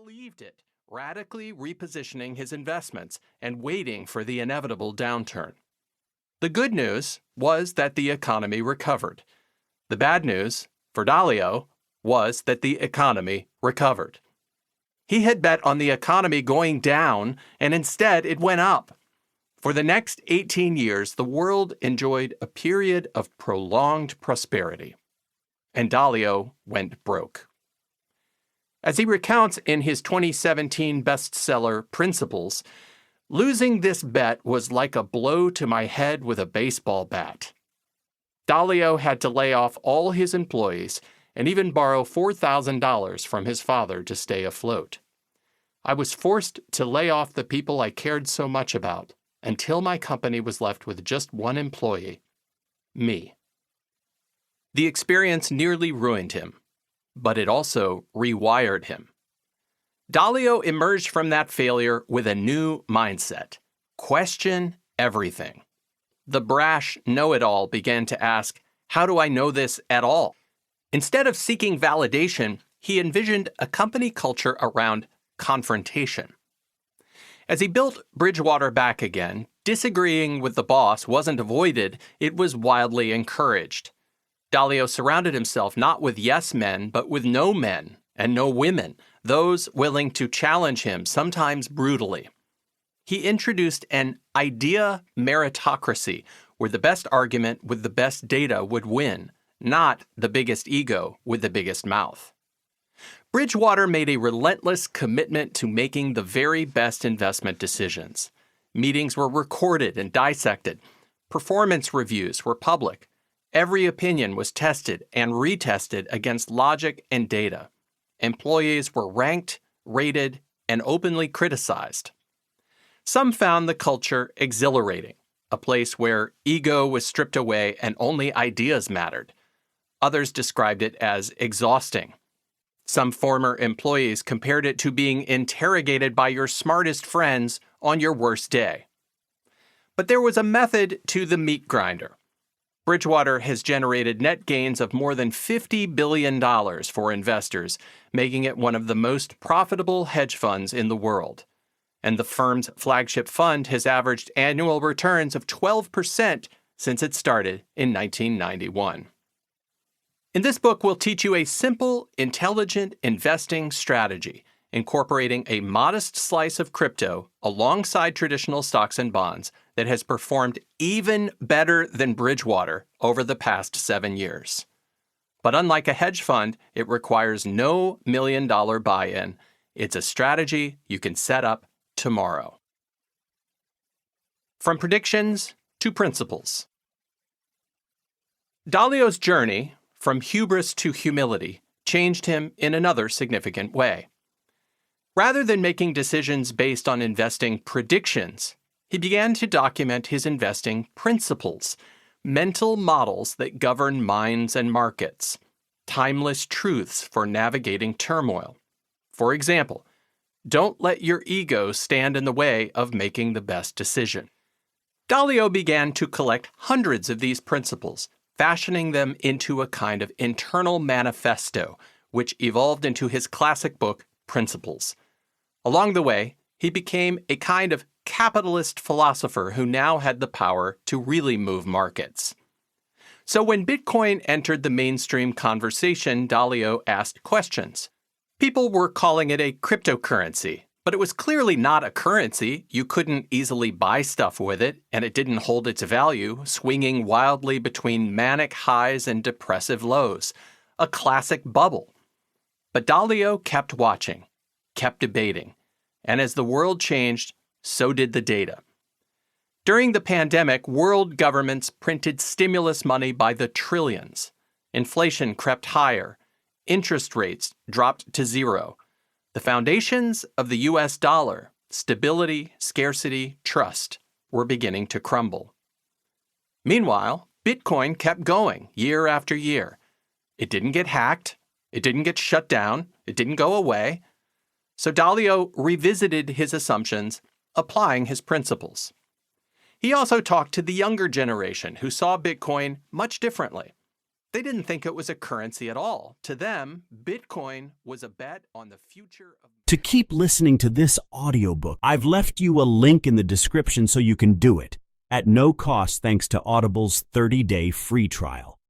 believed it, radically repositioning his investments and waiting for the inevitable downturn. The good news was that the economy recovered. The bad news, for Dalio, was that the economy recovered. He had bet on the economy going down, and instead it went up. For the next 18 years, the world enjoyed a period of prolonged prosperity. And Dalio went broke. As he recounts in his 2017 bestseller, Principles, losing this bet was like a blow to my head with a baseball bat. Dalio had to lay off all his employees and even borrow $4,000 from his father to stay afloat. I was forced to lay off the people I cared so much about until my company was left with just one employee, me. The experience nearly ruined him, but it also rewired him. Dalio emerged from that failure with a new mindset: question everything. The brash know-it-all began to ask, how do I know this at all? Instead of seeking validation, he envisioned a company culture around confrontation. As he built Bridgewater back again, disagreeing with the boss wasn't avoided, it was wildly encouraged. Dalio surrounded himself not with yes men, but with no men and no women, those willing to challenge him, sometimes brutally. He introduced an idea meritocracy, where the best argument with the best data would win, not the biggest ego with the biggest mouth. Bridgewater made a relentless commitment to making the very best investment decisions. Meetings were recorded and dissected. Performance reviews were public. Every opinion was tested and retested against logic and data. Employees were ranked, rated, and openly criticized. Some found the culture exhilarating, a place where ego was stripped away and only ideas mattered. Others described it as exhausting. Some former employees compared it to being interrogated by your smartest friends on your worst day. But there was a method to the meat grinder. Bridgewater has generated net gains of more than $50 billion for investors, making it one of the most profitable hedge funds in the world. And the firm's flagship fund has averaged annual returns of 12% since it started in 1991. In this book, we'll teach you a simple, intelligent investing strategy, incorporating a modest slice of crypto alongside traditional stocks and bonds that has performed even better than Bridgewater over the past 7 years. But unlike a hedge fund, it requires no million-dollar buy-in. It's a strategy you can set up tomorrow. From predictions to principles. Dalio's journey from hubris to humility changed him in another significant way. Rather than making decisions based on investing predictions, he began to document his investing principles, mental models that govern minds and markets, timeless truths for navigating turmoil. For example, don't let your ego stand in the way of making the best decision. Dalio began to collect hundreds of these principles, fashioning them into a kind of internal manifesto, which evolved into his classic book, Principles. Along the way, he became a kind of capitalist philosopher who now had the power to really move markets. So when Bitcoin entered the mainstream conversation, Dalio asked questions. People were calling it a cryptocurrency, but it was clearly not a currency. You couldn't easily buy stuff with it, and it didn't hold its value, swinging wildly between manic highs and depressive lows. A classic bubble. But Dalio kept watching, kept debating, and as the world changed, so did the data. During the pandemic, world governments printed stimulus money by the trillions. Inflation crept higher. Interest rates dropped to zero. The foundations of the U.S. dollar, stability, scarcity, trust, were beginning to crumble. Meanwhile, Bitcoin kept going year after year. It didn't get hacked. It didn't get shut down. It didn't go away. So Dalio revisited his assumptions, applying his principles. He also talked to the younger generation who saw Bitcoin much differently. They didn't think it was a currency at all. To them, Bitcoin was a bet on the future of... To keep listening to this audiobook, I've left you a link in the description so you can do it at no cost thanks to Audible's 30-day free trial.